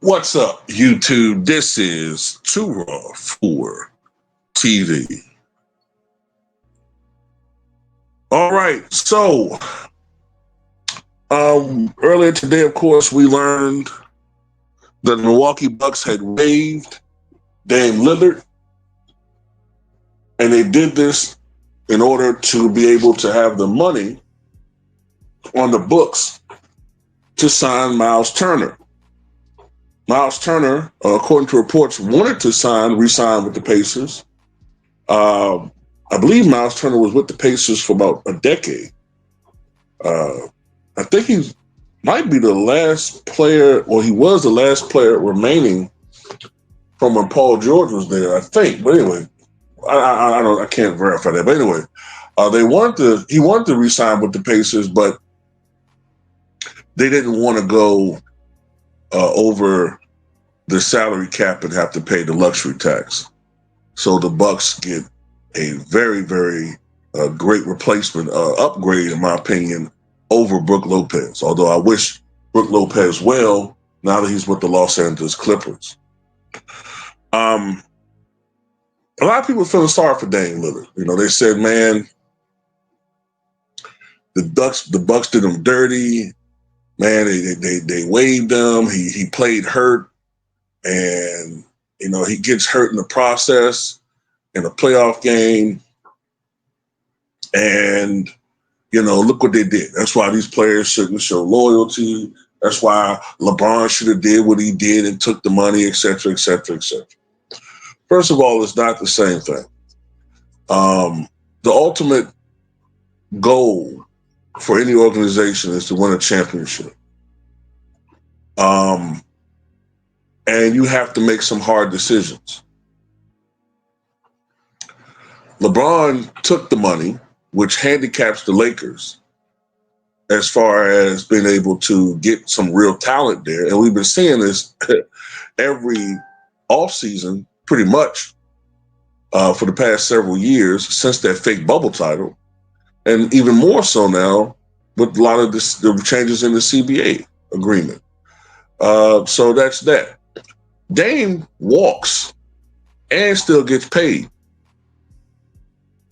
What's up, YouTube? This is Too Raw for TV. All right, so earlier today, of course, we learned that the Milwaukee Bucks had waived Damian Lillard, and they did this in order to be able to have the money on the books to sign Miles Turner. Miles Turner, according to reports, wanted to re-sign with the Pacers. I believe Miles Turner was with the Pacers for about a decade. I think he might be the last player, or he was the last player remaining from when Paul George was there, I think. But anyway, I can't verify that. But anyway, he wanted to re-sign with the Pacers, but they didn't want to go over the salary cap and have to pay the luxury tax. So the Bucks get a very, very great replacement, upgrade, in my opinion, over Brook Lopez. Although I wish Brook Lopez well now that he's with the Los Angeles Clippers. A lot of people feeling sorry for Damian Lillard. You know, they said, man, the Bucks did him dirty. Man, they waived him. He played hurt, and you know he gets hurt in the process in a playoff game. And you know, look what they did. That's why these players shouldn't show loyalty. That's why LeBron should have did what he did and took the money, et cetera, et cetera, et cetera. First of all, it's not the same thing. The ultimate goal for any organization is to win a championship. And you have to make some hard decisions. LeBron took the money, which handicaps the Lakers as far as being able to get some real talent there. And we've been seeing this every offseason pretty much for the past several years since that fake bubble title. And even more so now with a lot of the changes in the CBA agreement. So that's that. Dame walks and still gets paid.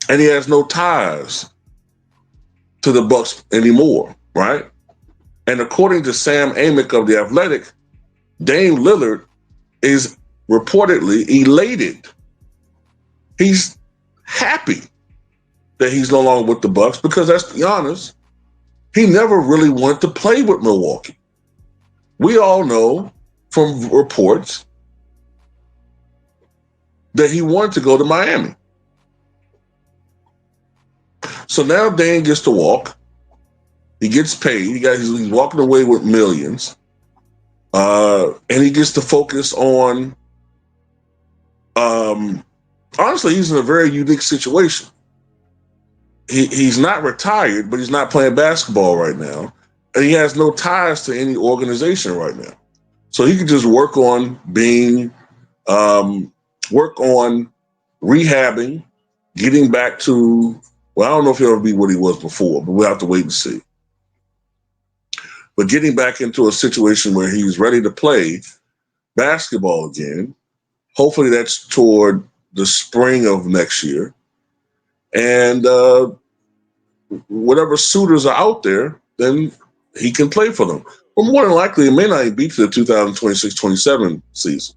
And he has no ties to the Bucks anymore, right? And according to Sam Amick of The Athletic, Dame Lillard is reportedly elated. He's happy that he's no longer with the Bucks because, let's be honest, he never really wanted to play with Milwaukee. We all know from reports that he wanted to go to Miami. So now Dame gets to walk. He gets paid. He's walking away with millions. And he gets to focus on, honestly, he's in a very unique situation. He's not retired, but he's not playing basketball right now. And he has no ties to any organization right now. So he can just work on rehabbing, getting back to, well, I don't know if he'll ever be what he was before, but we'll have to wait and see. But getting back into a situation where he's ready to play basketball again, hopefully that's toward the spring of next year. And whatever suitors are out there, then he can play for them. But more than likely, it may not even be to the 2026-27 season.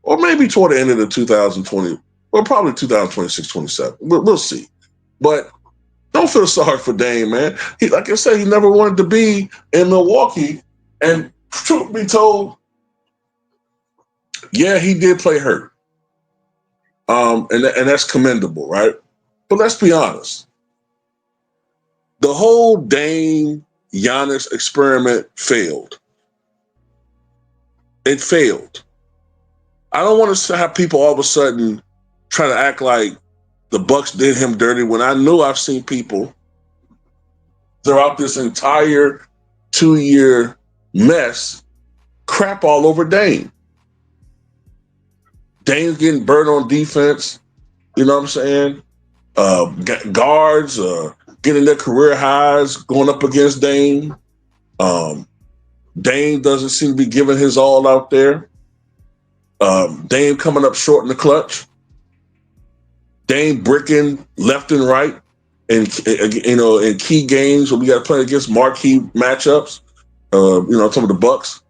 Or maybe toward the end of the 2020, well, probably 2026-27. We'll see. But don't feel sorry for Dame, man. Like I said, he never wanted to be in Milwaukee. And truth be told, yeah, he did play hurt. And that's commendable, right? But let's be honest. The whole Dame Giannis experiment failed. It failed. I don't want to have people all of a sudden try to act like the Bucks did him dirty when I know I've seen people throughout this entire 2-year mess crap all over Dame. Dame's getting burnt on defense. You know what I'm saying? Guards getting their career highs going up against Dame. Dame doesn't seem to be giving his all out there. Dame coming up short in the clutch. Dame bricking left and right, and in key games when we got to play against marquee matchups. Some of the Bucks.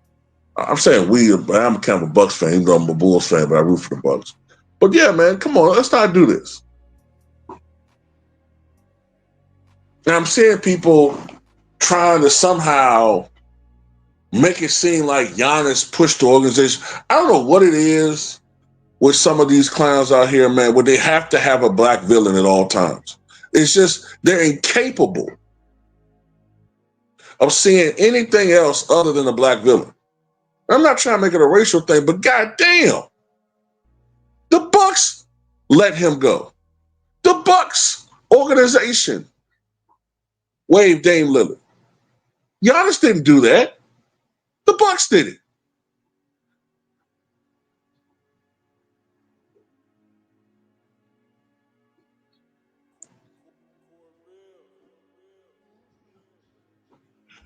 I'm saying I'm kind of a Bucks fan, even though I'm a Bulls fan, but I root for the Bucks. But yeah, man, come on, let's not do this. And I'm seeing people trying to somehow make it seem like Giannis pushed the organization. I don't know what it is with some of these clowns out here, man, where they have to have a black villain at all times. It's just they're incapable of seeing anything else other than a black villain. I'm not trying to make it a racial thing, but goddamn, the Bucks let him go. The Bucks organization waived Dame Lillard. Giannis didn't do that. The Bucks did it.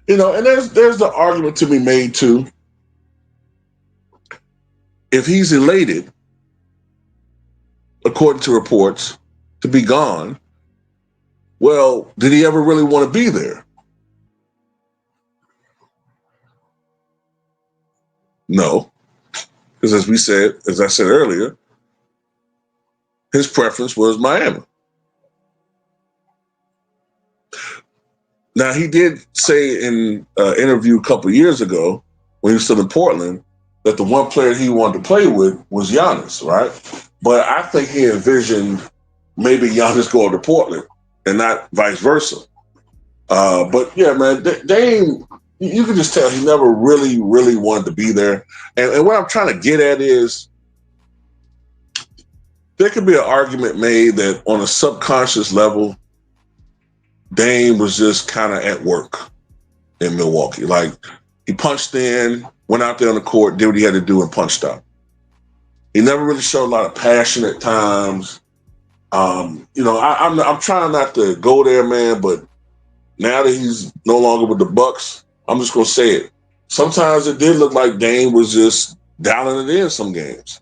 And there's the argument to be made too. If he's elated, according to reports, to be gone, well, did he ever really want to be there? No. Because as I said earlier, his preference was Miami. Now, he did say in an interview a couple of years ago, when he was still in Portland, that the one player he wanted to play with was Giannis, right? But I think he envisioned maybe Giannis going to Portland and not vice versa. But yeah, man, Dame, you can just tell he never really, really wanted to be there. And what I'm trying to get at is there could be an argument made that on a subconscious level, Dame was just kind of at work in Milwaukee. Like, he punched in, went out there on the court, did what he had to do, and punched out. He never really showed a lot of passion at times. I'm trying not to go there, man, but now that he's no longer with the Bucks, I'm just gonna say it. Sometimes it did look like Dame was just dialing it in some games.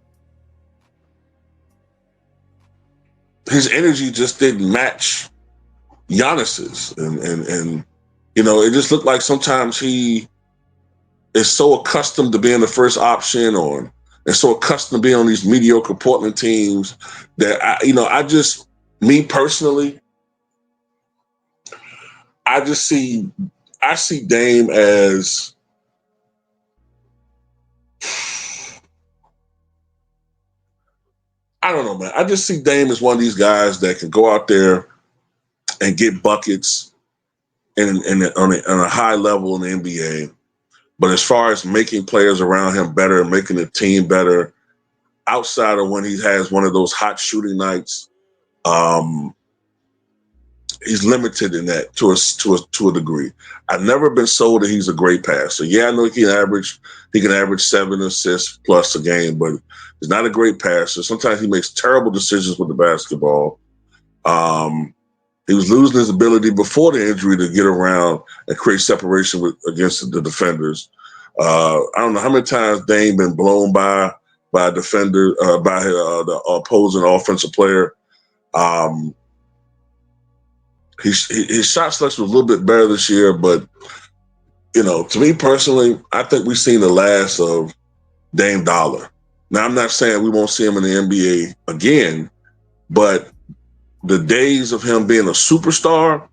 His energy just didn't match Giannis's, and it just looked like sometimes he is so accustomed to being the first option, and so accustomed to being on these mediocre Portland teams that me personally, I see Dame as I don't know, man. I just see Dame as one of these guys that can go out there and get buckets on a high level in the NBA. But as far as making players around him better and making the team better, outside of when he has one of those hot shooting nights, he's limited in that to a degree. I've never been sold that he's a great passer. Yeah, I know he can average 7 assists plus a game, but he's not a great passer. Sometimes he makes terrible decisions with the basketball. He was losing his ability before the injury to get around and create separation against the defenders. I don't know how many times Dame been blown by a defender, by the opposing offensive player. His shot selection was a little bit better this year, but to me personally, I think we've seen the last of Dame Dollar. Now, I'm not saying we won't see him in the NBA again, but the days of him being a superstar,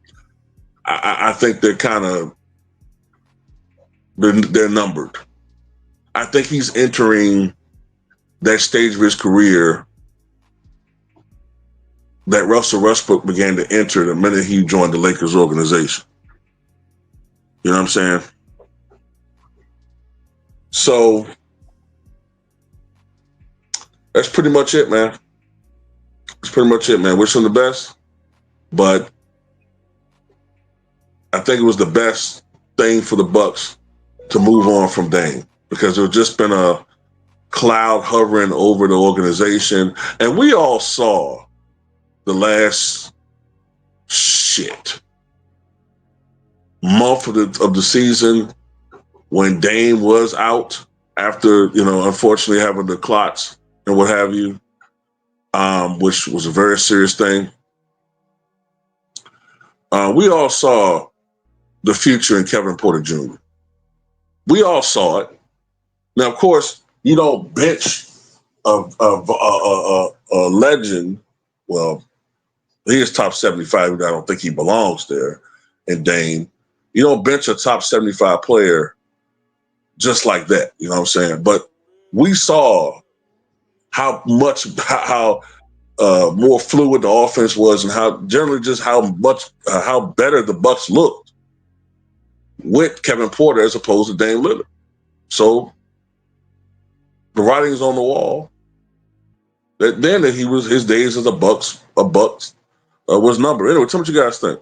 I think they're kind of they're numbered. I think he's entering that stage of his career that Russell Westbrook began to enter the minute he joined the Lakers organization. You know what I'm saying? So that's pretty much it, man. That's pretty much it, man. Wish him the best, but I think it was the best thing for the Bucks to move on from Dame because there's just been a cloud hovering over the organization, and we all saw the last month of the season when Dame was out after, unfortunately having the clots and what have you, which was a very serious thing. We all saw the future in Kevin Porter Jr. We all saw it. Now, of course, you don't bench a legend. Well, he is top 75. I don't think he belongs there. And Dame, you don't bench a top 75 player just like that. You know what I'm saying? But we saw how more fluid the offense was, and how generally just how better the Bucks looked with Kevin Porter as opposed to Dame Lillard. So the writing is on the wall. That his days as a Bucks was numbered. Anyway, tell me what you guys think.